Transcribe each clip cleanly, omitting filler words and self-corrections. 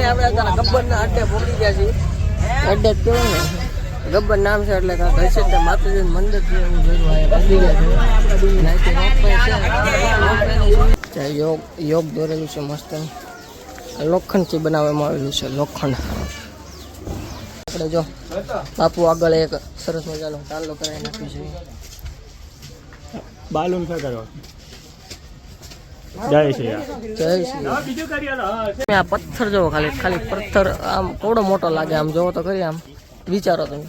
આપણે અત્યારે ગબ્બરના અડ્ડે પહોંચી ગયા છીએ. અડ્ડે જ કેવું ને ગબ્બર નામ છે એટલે કાંઈ હશે ત્યાં માતાજીનું મંદિર છે એવું જોયું પહોંચી ગયા છે. યોગ દોરેલું છે મસ્ત. લોખંડથી બનાવવામાં આવેલું છે લોખંડ. આપણે જો બાપુ આગળ એક સરસ મજાનો તાલો કરાવી નાખ્યું છે. બાલુન શું કરો? જય શ્રી રામ. જય શ્રી રામ. આ પથ્થર જોવો, ખાલી પથ્થર આમ થોડો મોટો લાગે, આમ જોવો તો ખરી, આમ વિચારો તમે.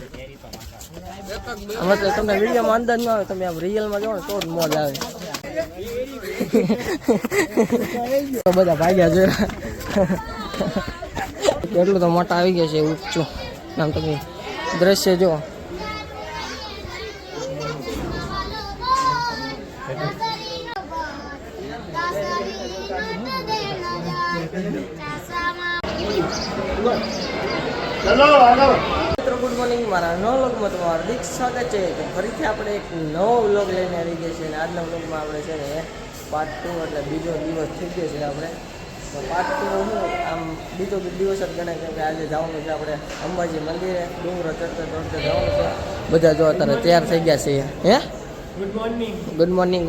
મતલબ તમને વિડીયોમાં અંદાજ ન આવે, તમે આમ રિયલમાં જોવો ને તો જ મોજ આવે. બધા ભાગ્યા જોયા એટલું તો મોટા આવી ગયા છે ઊંચું. આમ તમે દ્રશ્ય જો. ગુડ મોર્નિંગ, મારા નવો વ્લોગમાં તમારું હાર્દિક સ્વાગત છે. તો ફરીથી આપણે એક નવો વ્લોગ લઈને આવી ગયા છીએ અને આજના વ્લોગમાં આપણે છે ને પાર્ટ 2 એટલે બીજો દિવસ થઈ ગયો છે. આપણે તો પાર્ટ 2 હું આમ બીજો દિવસ જ ગણાય, કેમ કે આજે જવાનું છે આપણે અંબાજી મંદિરે. ડુંગરો ચડતા ચડતા જવાનું છે. બધા જો અત્યારે તૈયાર થઈ ગયા છે. હે ગુડ મોર્નિંગ.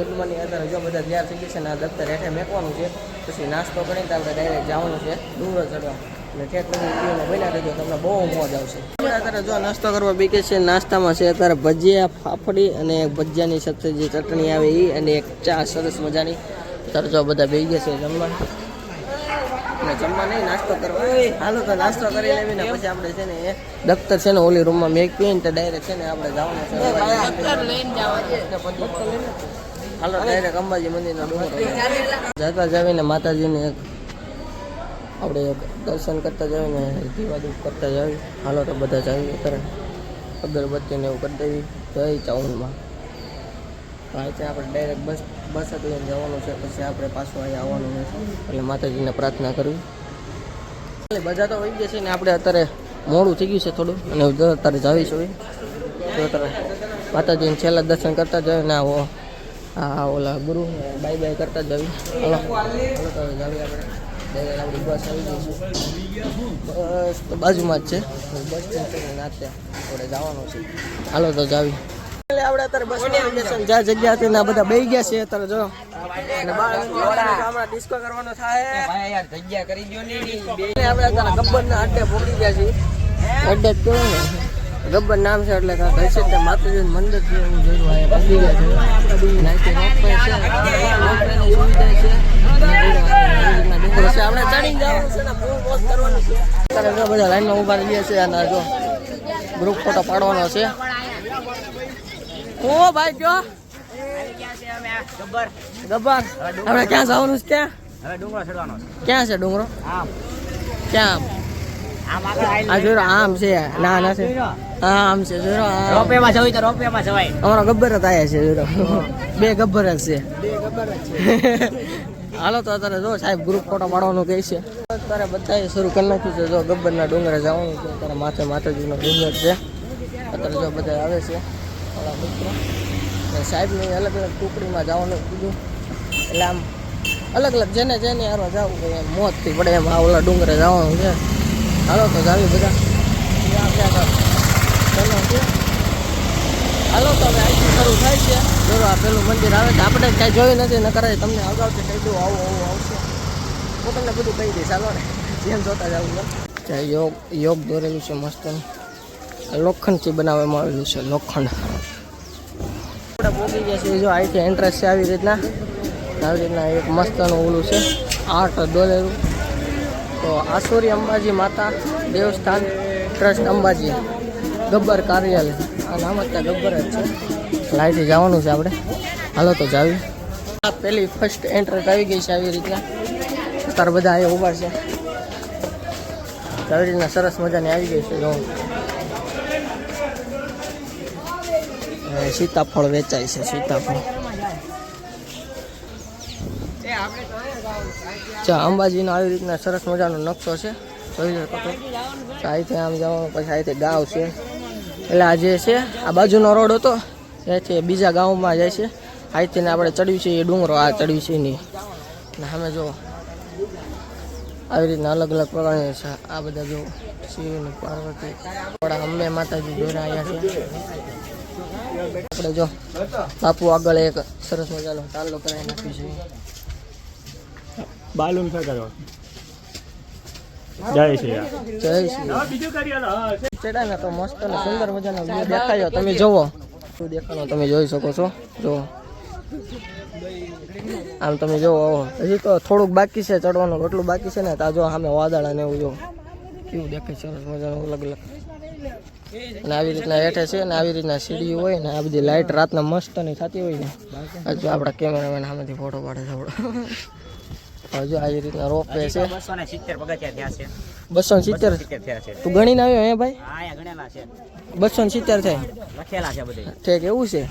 અત્યારે જો બધા તૈયાર થઈ ગયા છે ને આ દફતર હેઠે મેકવાનું છે. પછી નાસ્તો કરીને આપણે ડાયરેક્ટ જવાનું છે ડુંગરો ચડવા. અને ઠેઠ લગી વિડીયોમાં બન્યા રહેજો, તમને બહુ મોજ આવશે. અત્યારે જો નાસ્તો કરવા બેઠે છે. નાસ્તામાં છે અત્યારે ભજીયા, ફાફડી અને એક ભજીયાની સાથે જે ચટણી આવે એ, અને એક ચા સરસ મજાની. અત્યારે જો બધા બેસી ગયા છે જમવા. અને જમવા નહીં, નાસ્તો કરવા. હાલો તો નાસ્તો કરી લેવી ને પછી આપણે છે ને દફતર છે ને ઓલી રૂમમાં મેકવી ને તો ડાયરેક્ટ છે ને આપણે જવાનું છે. હાલો ડાયરેક્ટ અંબાજી મંદિરના ડુંગર જતા જાવીને માતાજીને આપણે દર્શન કરતા જઈએ ને દીવાદૂપ કરતા જાવી. હાલો તો બધા જાવી અત્યારે અગરબત્તીને એવું કરી દેવી. જઈ ચાઉનમાં આજે આપણે ડાયરેક્ટ બસ જ લઈને જવાનું છે. પછી આપણે પાછું અહીંયા આવવાનું નથી, એટલે માતાજીને પ્રાર્થના કરવી. બધા તો વહી ગયા છે ને આપણે અત્યારે મોડું થઈ ગયું છે થોડું, અને અત્યારે જાવીશું. તો અત્યારે માતાજીને છેલ્લા દર્શન કરતા જાય ને આવો ઓલા ગુરુ બાય કરતા જ જાવી. હાલો તો જાવી આપણે. આપણી બસ આવી ગઈ છે. બસ તો બાજુમાં જ છે, બસ સ્ટેન્ડ છે નાતે આપણે જવાનું છે. હાલો તો જાવી. આપણે અત્યારે બસ જ્યાં જગ્યા હતી ને બધા બેસી ગયા છે. અત્યારે જો હમણાં ડિસ્કો કરવાનો થાય. જગ્યા કરી દો ને. આપણે અત્યારે ગબ્બરના અડ્ડે પહોંચી ગયા છીએ. અડ્ડે જ કેવું ને ગબ્બર નામ છે એટલે કાંઈ હશે ત્યાં માતાજીનું મંદિર છે એવું જોયું પહોંચી ગયા છે. આપણે ચડીને જવાનું છે ને બહુ મોજ કરવાની છે. અત્યારે બધા લાઈનમાં ઉભા રહી ગયા છે અને જો ગ્રુપ ફોટો પાડવાનો છે. ઓ ભાઈ જો ગબ્બર આપણે ક્યાં જવાનું છે? ક્યાં ડુંગરો ચડવાનો છે? ક્યાં છે ડુંગરો? ક્યાં? આ જોરો આમ છે. ના છે આમ છે જોરો. રોપેમાં જવાય તો રોપેમાં જવાય. અમારો ગબ્બર જ આયા છે જોરો. બે ગબ્બર જ છે. હાલો તો અત્યારે જો સાહેબ ગ્રુપ ફોટો પાડવાનું કહે છે. અત્યારે બધાએ શરૂ કરી નાખ્યું છે. જો ગબ્બરના ડુંગરે જવાનું છે. અત્યારે માથે માતાજીનો ડુંગર છે. અત્યારે જો બધા આવે છે ઓલા મિત્રો. સાહેબની અલગ અલગ ટુકડીમાં જવાનું કીધું, એટલે આમ અલગ અલગ જેને હારવા જવું કે એમ મોજથી પડે એમ આ ઓલા ડુંગરે જવાનું છે. હાલો તો જાવી બધા. હાલો તો હવે અહીંથી શરૂ થાય છે. જો આ પેલું મંદિર આવે છે. આપણે કાંઈ જોયું નથી, ન કરે તમને અગાઉથી કહી દઉં આવું આવશે. હું તમને બધું કહી દઈશ. હાલો ને જેમ જોતા જવું ને. યોગ દોરેલું છે મસ્ત. લોખંડથી બનાવવામાં આવેલું છે લોખંડ. આપણે પહોંચી ગયા છીએ. જો અહીંથી એન્ટ્રન્સ છે આવી રીતના એક મસ્તનું ઓલું છે આર્ટ દોરેલું. તો આસુરી અંબાજી માતા દેવસ્થાન ટ્રસ્ટ અંબાજી ગબ્બર કાર્યાલય. આ નામ જ ત્યાં ગબ્બર જ છે. લાઈથી જવાનું છે આપણે. હાલો તો જાવી. આ પહેલી ફર્સ્ટ એન્ટ્રન્સ આવી ગઈ છે આવી રીતના. અત્યારે બધા અહીંયા ઊભા છે. આવી રીતના સરસ મજાની આવી ગઈ છે. જો સીતાફળ વેચાય છે. સીતાફળ અંબાજીનો આવી રીતના સરસ મજાનો નકશો છે. જોઈ શકો છો. અહીંથી આમ જવાનું, પછી અહીંથી ગાંવ છે. એટલે આ જે છે આ બાજુનો રોડ હતો એથી બીજા ગામમાં જાય છે. અહીંથી આપણે ચડ્યું છે એ ડુંગરો આ ચડ્યું છે નહીં. ને અમે જો આવી રીતના અલગ અલગ પ્રકારની છે. આ બધા જો શિવ અને પાર્વતી થોડા અંબે માતાજી દોરા આવ્યા છે. આપણે જો બાપુ આગળ એક સરસ મજાનો તાલો કરાવી નાખ્યું છે. બાલુન ફેંકાયો. જય શ્રી રામ. જય શ્રી ચડાને તો મસ્ત અને સુંદર મજાનો વ્યૂ દેખાયો. તમે જોવો શું દેખાનો તમે જોઈ શકો છો. જો આમ તમે જોવો હજી તો થોડુંક બાકી છે ચડવાનું, એટલું બાકી છે ને. તો જો સામે વાદળ અને એવું જો કેવું દેખાય સરસ મજાનું અલગ અલગ. અને આવી રીતના હેઠે છે ને આવી રીતના સીડી હોય ને આ બધી લાઇટ રાતના મસ્ત ની થતી હોય ને. હજુ આપણા કેમેરામેન સામેથી ફોટો પાડે છે આપણે. હજુ આવી રીતના રોપ વે છે. 270 પગથિયા થયા છે. 270 થયા છે. તું ગણીને આવ્યો હે ભાઈ? હા અહીંયા ગણેલા છે. 270 થાય લખેલા છે બધે. ઠીક એવું છે.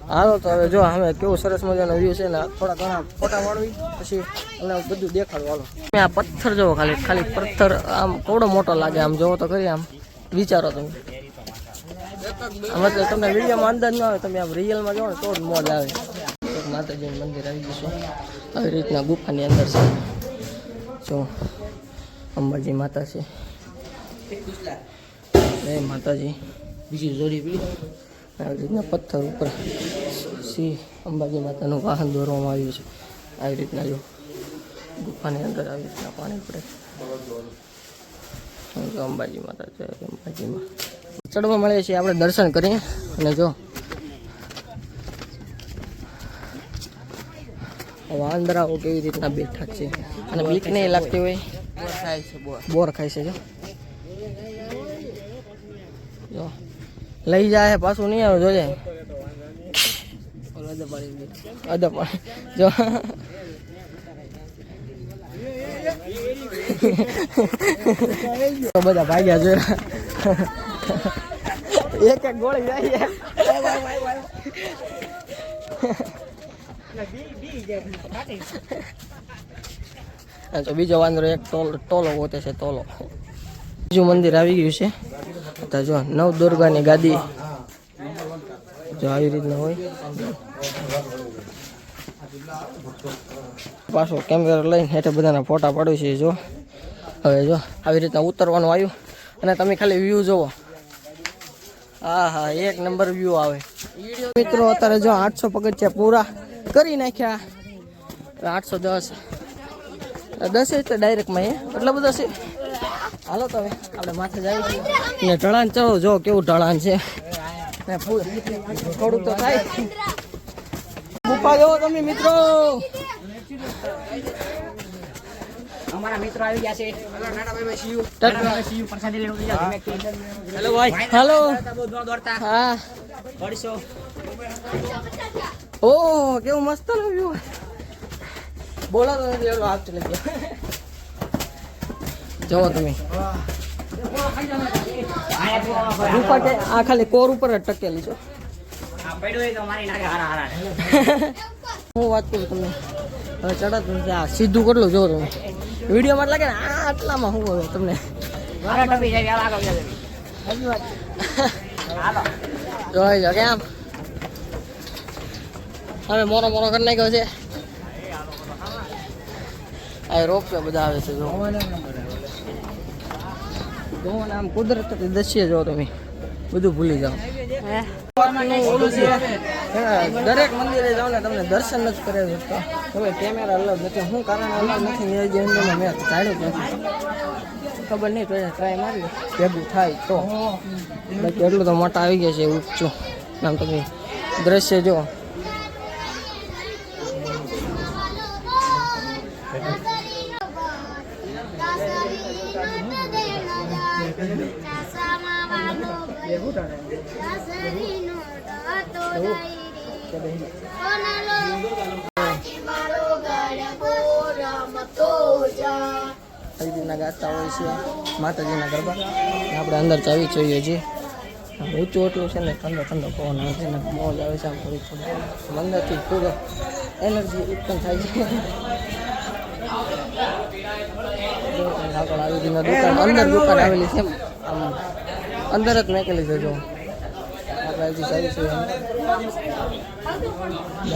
હાલો તો હવે જો અમે કેવું સરસ મજાનો વ્યૂ છે ને થોડા ઘણા ફોટા વાળવી પછી તમને બધું દેખાડું. હાલો તમે આ પથ્થર જોવો, ખાલી ખાલી પથ્થર આમ કેવડો મોટો લાગે. આમ જોવો તો ખરી, આમ વિચારો તમે. મતલબ તમને વિડીયોમાં અંદાજ ન આવે, તમે આમ રિયલમાં જાઓ ને તો જ મોજ આવે. માતાજીનું મંદિર આવી જશું આવી રીતના ગુફાની અંદર છે. જો અંબાજી માતા છે. જય માતાજી. બીજી જોડી પીડી આવી રીતના પથ્થર ઉપર શ્રી અંબાજી માતાનું વાહન દોરવામાં આવ્યું છે. આવી રીતના જો ગુફાની અંદર આવી રીતના પાણી પડે. અંબાજી માતા છે. અંબાજીમાં ચડવા મળે છે આપણે દર્શન કરીએ. અને જો વાંદરાઓ કેવી રીતના બેઠા છે અને બીક નહીં લાગતી હોય. બોર ખાય છે. જો લઈ જાય પાછું નહીં આવે. જોજે જો બધા ભાગ્યા જોયા. એક એક ગોળી જાય. તો બીજો વાંદરો એક ટોલો ગોતે છે. ટોલો બીજું મંદિર આવી ગયું છે. તો જો નવ દુર્ગાની ગાદી જો આવી રીતના હોય. પાછો કેમેરો લઈને હેઠે બધાના ફોટા પાડ્યું છે. જો હવે જો આવી રીતના ઉતરવાનું આવ્યું અને તમે ખાલી વ્યૂ જોવો. હા હા એક નંબર વ્યૂ આવે. મિત્રો અત્યારે જો 800 પગથિયા પૂરા કરી નાખ્યા. 810 તો ડાયરેક્ટમાં એટલા બધા છે. હાલો તો હવે આપણે માથે જ આવી છીએ ને ઢળાન ચડો. જો કેવું ઢળાન છે ને થોડુંક તો થાય. ગુફા જોવો તમે મિત્રો. અમારા મિત્રો આવી ગયા છે. હેલો ભાઈ. હાલો. હા ઓહ કેવું મસ્ત વ્યૂ. બોલા તો નથી એવડો હાથ લઈ ગયો. જોવો તમે ગુફા કે આ ખાલી કોર ઉપર જ ટકેલી છો. હું વાત કરું તમને હવે ચડત નથી. આ સીધું કેટલું જોવો તમે વિડીયોમાં લાગે ને આ આટલામાં હું હવે તમને જોઈ જો કેમ હવે મોરો મોરો કરી નાખ્યો છે. આ રોપ બધા આવે છે. જો આમ કુદરત દસ્ય જો તમે બધું ભૂલી જાઓ. દરેક મંદિરે જાઓ ને તમને દર્શન જ કરે શકતા. હવે કેમેરા અલગ નથી. શું કારણ અલગ નથી મેં જાણ્યું નથી. ખબર નહીં તો ટ્રાય મારી ભેગું થાય તો. બાકી એટલું તો મોટા આવી ગયા છે ઊંચું. આમ તમે દ્રશ્ય જો. ગાતા હોય છે માતાજીના ગરબા. આપણે અંદર ચાવી જોઈએ છીએ. ઊંચું એટલું છે ને ઠંડો ઠંડો પવન આવે છે ને મોજ આવે છે. આમ થોડી થોડી અંદરથી પૂરો એનર્જી ઉત્પન્ન થાય છે. આગળ આવી રીતના દુકાન અંદર દુકાન આવેલી છે. આમ અંદર જ મેકેલી છે. જો આપણે હજી જઈશું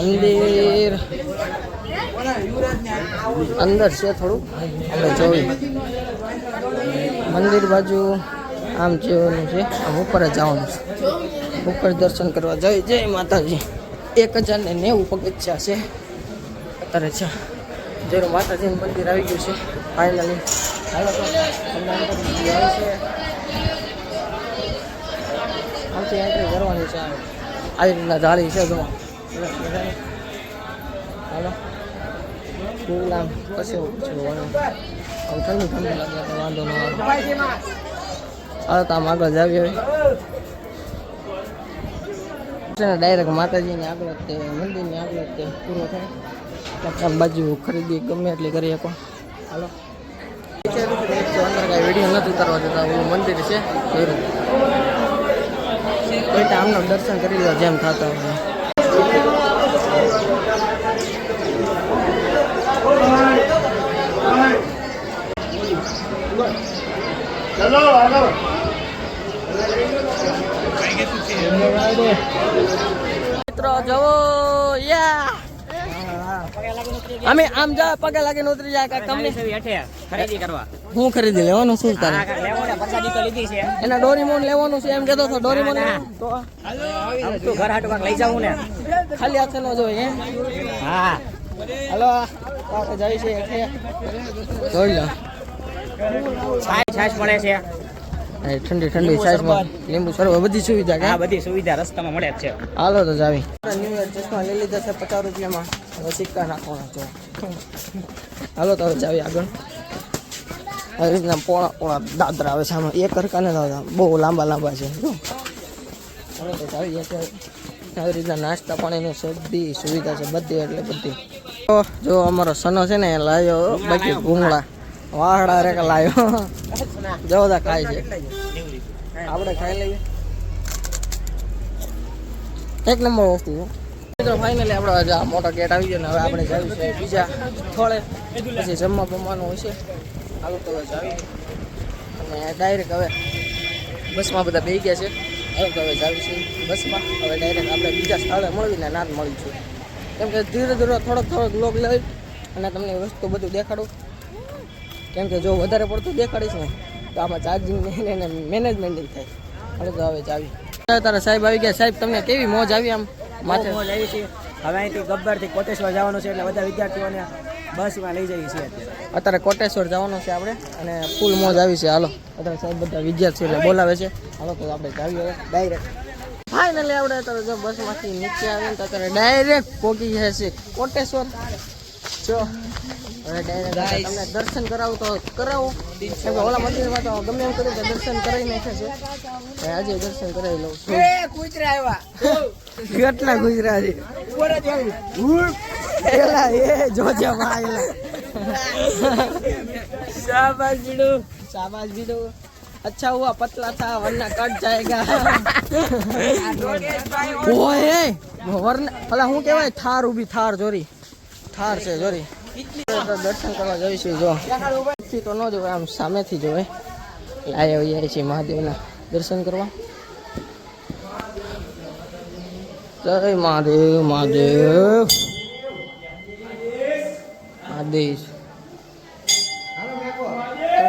મંદિર અંદર છે થોડું, આપણે જોઈ મંદિર બાજુ આમ જેવાનું છે, આમ ઉપર જ જવાનું છે, ઉપર દર્શન કરવા જઈ. જય માતાજી. 1090 પગથિયા છે અત્યારે છે. જેનું માતાજીનું મંદિર આવી ગયું છે ફાઇનલી. હાલો તો તમને અંદર જાય છે, આમથી એન્ટ્રી કરવાની છે. આવી રીતના જાળી છે, જો હાલો ફૂલ આમ પછી જોવાનું આમ ઠંડુ ઠંડુ લાગે તો વાંધો ન આવે. હાલો તો આમ આગળ જાવી હવે ડાયરેક્ટ માતાજીની આગળ તે મંદિરની આગળ તે પૂરો થાય. આમ બાજુ ખરીદી ગમે એટલી કરી શકો. હાલો અંદર કાંઈ વિડીયો નથી ઉતારવા દેતા, ઓલું મંદિર છે કોઈ આમનું દર્શન કરી લો જેમ થતા હોય. મિત્રો જવો યા અમે આમ જા પગે લાગીને ઉતરી જાય કે તમને ખરીદી કરવા હું ખરીદી લેવાનું શું તારે પ્રસાદી તો લીધી છે, એના ડોરીમોન લેવાનું છે એમ કહેતો હતો. ડોરીમોન તો તું ઘર હાટુ કાંઈક લઈ જાવું ને, ખાલી હાથે ન જોઈએ એમ. હા હાલો આપણે જાય છે એટલે જોઈ લો છાશ મળે છે, ઠંડી ઠંડી સાઈઝમાં લીંબુ સરબત બધી સુવિધા. આ બધી સુવિધા રસ્તામાં મળે જ છે. હાલો તો જાવી. ન્યુ યર ચશ્મા લઈ લીધા છે 50 રૂપિયામાં, હવે સિક્કા નાખવાના છે. હાલો તો હવે જાવી આગળ. આવી રીતના પોણા પોણા દાદરા આવે છે આમાં, એક હરકા નથી આવતા, બહુ લાંબા લાંબા છે. જો હાલો તો જાવી અત્યારે. આવી રીતના નાસ્તા પાણીની બધી સુવિધા છે, બધી એટલે બધી. જો અમારો સનો છે ને એ લાવ્યો બાકી ભૂંગળા વાહડા રે લાવ્યો. જવદા ખાય છે, આપણે ખાઈ લઈએ. એક નંબર વસ્તુ છે મિત્રો. ફાઇનલી આપણો મોટો ગેટ આવી ગયો ને હવે આપણે જવું છે બીજા થોડે, પછી જમવા બમવાનું હોય છે. હાલો તો જાવી અને ડાયરેક્ટ હવે બસમાં બધા બેસી ગયા છે. હાલો તો હવે જાવી છે બસમાં. હવે ડાયરેક્ટ આપણે બીજા સ્થળે મળીને નાદ મળીશું, કેમ કે ધીરે ધીરે થોડોક લોક લઈ અને તમને વસ્તુ બધું દેખાડું. કેમ કે જો વધારે પડતું દેખાડીશ ને તો આમાં ચાર્જિંગ ને મેનેજમેન્ટ નહીં થાય. હાલો તો હવે જાવી. તારા સાહેબ આવી ગયા. સાહેબ તમને કેવી મોજ આવી? આમ માથે મોજ આવી છે. હવે અહીંથી ગબ્બરથી કોટેશ્વર જવાનું છે એટલે બધા વિદ્યાર્થીઓને બસમાં લઈ જઈએ છીએ. અત્યારે કોટેશ્વર જવાનું છે આપણે અને ફૂલ મોજ આવી છે. હાલો અત્યારે સાહેબ બધા વિદ્યાર્થીઓને બોલાવે છે. હાલો તો આપણે જાવી હવે ડાયરેક્ટ. ફાઇનલી આપણે અત્યારે જો બસમાંથી નીચે આવીને તો અત્યારે ડાયરેક્ટ પહોંચી જાય છે કોટેશ્વર. જો હવે ડાયરેક્ટ તમને દર્શન કરાવું તો કરાવું, કેમ કે ઓલા મંદિરમાં તો ગમે એમ કર્યું તો દર્શન કરાવી નાખે છે. આજે દર્શન કરાવી લઉં છું. કેટલા ગુજરાતી એલા એ જોજે ભાઈ. શાબાશ બીડુ, શાબાશ બીડુ. अच्छा हुआ पतला था वरना कट जाएगा. ओए वरना भला હું કહેવાય થાર ઊભી, થાર જોરી, થાર છે જોરી. દર્શન કરવા જઈશું. જો થી તો ન જોવાય, આમ સામેથી જોવાય. લાયા હોય છે મહાદેવના દર્શન કરવા. જય મહાદેવ, મહાદેવ, મહાદેવ.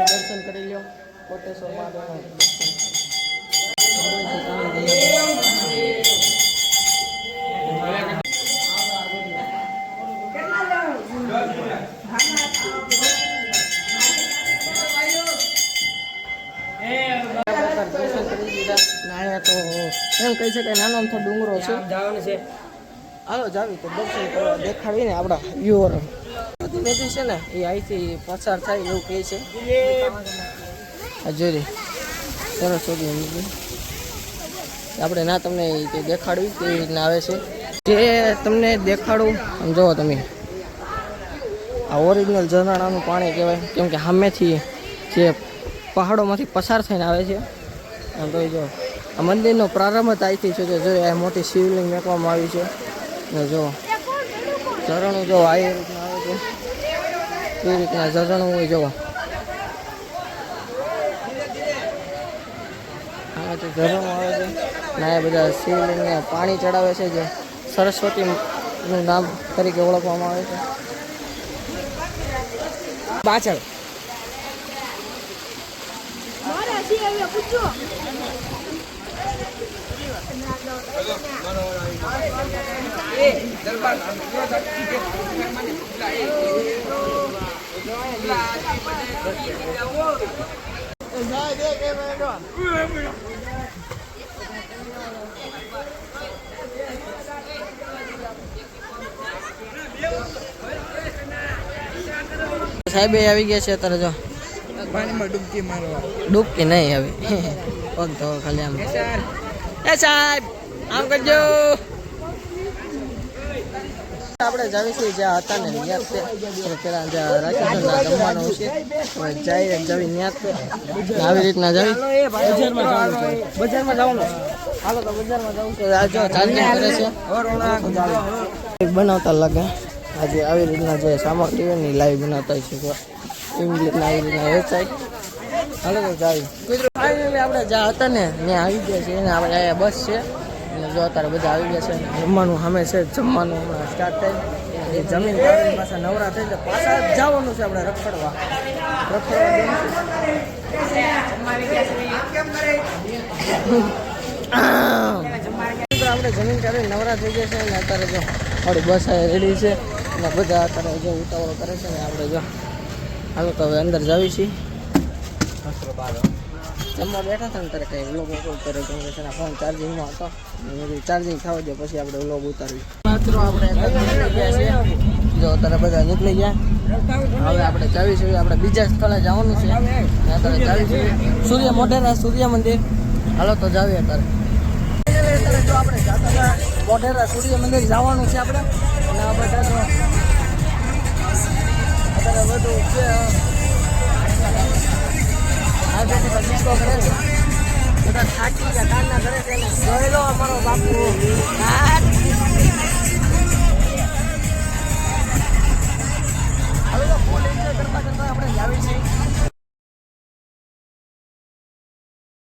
દર્શન કરી લ્યો કોટેશ્વર મહાદેવના. તો એમ કહી શકાય નાનો અમથો ડુંગરો છે, જવાનું છે. હાલો જાવી તો દર્શન કરવા દેખાડીને આપણા વ્યુઅર નદી છે ને એ અહીંથી પસાર થાય એવું કહે છે. જોઈ સરસ્વતી નદી આપણે ના તમને તે દેખાડવી કેવી રીતના આવે છે જે તમને દેખાડું. જુઓ તમે આ ઓરિજિનલ ઝરણાનું પાણી કહેવાય, કેમ કે સામેથી જે પહાડોમાંથી પસાર થઈને આવે છે. તો જો આ મંદિરનો પ્રારંભ જ અહીંથી છે. જો આ મોટી શિવલિંગ મેકવામાં આવી છે. જો ઝરણું જો આ રીતના આવે છે, એ રીતના ઝરણું હોય. જો અહીંથી ઝરણું આવે છે અને આ બધા શિવલિંગને પાણી ચડાવે છે જે સરસ્વતીનું નામ તરીકે ઓળખવામાં આવે છે. પાછળ સાહેબ આવી ગયા છે અત્યારે. જો પાણીમાં ડૂબકી મારવા. ડૂબકી નહીં આવી પગ તો ખાલી આમ. એ સાહેબ આમ કરજો. આપણે જાવીશું જ્યાં હતા ને ન્યાત છે પેલા જ્યાં રાખ્યું છે જમવાનું છે જાય જવી ન્યાત છે આવી રીતના જાવી બજારમાં જવાનું. હાલો તો બજારમાં જવું છે. આ જો ચાર્જિંગ કરે છે બનાવતા લાગે. આજે આવી રીતના જે સામગ્રી હોય ને લાઈવ બનાવતા છે ઇંગ્લિશના આવી રીતના વેબસાઇટ. હાલો તો જાવી ફાઇનલી આપણે જ્યાં હતા ને ત્યાં આવી ગયા છે એને આપણે અહીંયા બસ છે અને જો અત્યારે બધા આવી ગયા છે જમવાનું સામે છે. જમવાનું હમણાં સ્ટાર્ટ થાય એ જમીન પાછા નવરા થઈ જાય પાછા જવાનું છે આપણે રખડવા આપણે જમીન કાઢી નવરા થઈ ગયા છે અને અત્યારે જો આપણી બસ રેડી છે અને બધા અત્યારે જો ઉતાવળ કરે છે ને આપણે જો હાલો તો હવે અંદર જાવી છીએ. જમવા બેઠા હતા ને ત્યારે કંઈ વ્લોગ ઉતાર્યો કેમ કે તેના ફોન ચાર્જિંગમાં હતો ચાર્જિંગ થવા દે પછી આપણે વ્લોગ ઉતારવી. મિત્રો આપણે નીકળી ગયા છીએ. જો અત્યારે બધા નીકળી ગયા. હવે આપણે જાવીશું આપણે બીજા સ્થળે જવાનું છે અત્યારે જાવીશું સૂર્ય મોઢેરા સૂર્ય મંદિર. હાલો તો જાવી અત્યારે જો આપણે જતા હતા મોઢેરા સૂર્ય મંદિર જવાનું છે આપણે અને આ બધા તો અત્યારે બધું છે આ બેઠી ડિસ્કો કરે છે બધા થાકી ગયા કારના કરે છે જોઈ લો અમારો બાપુ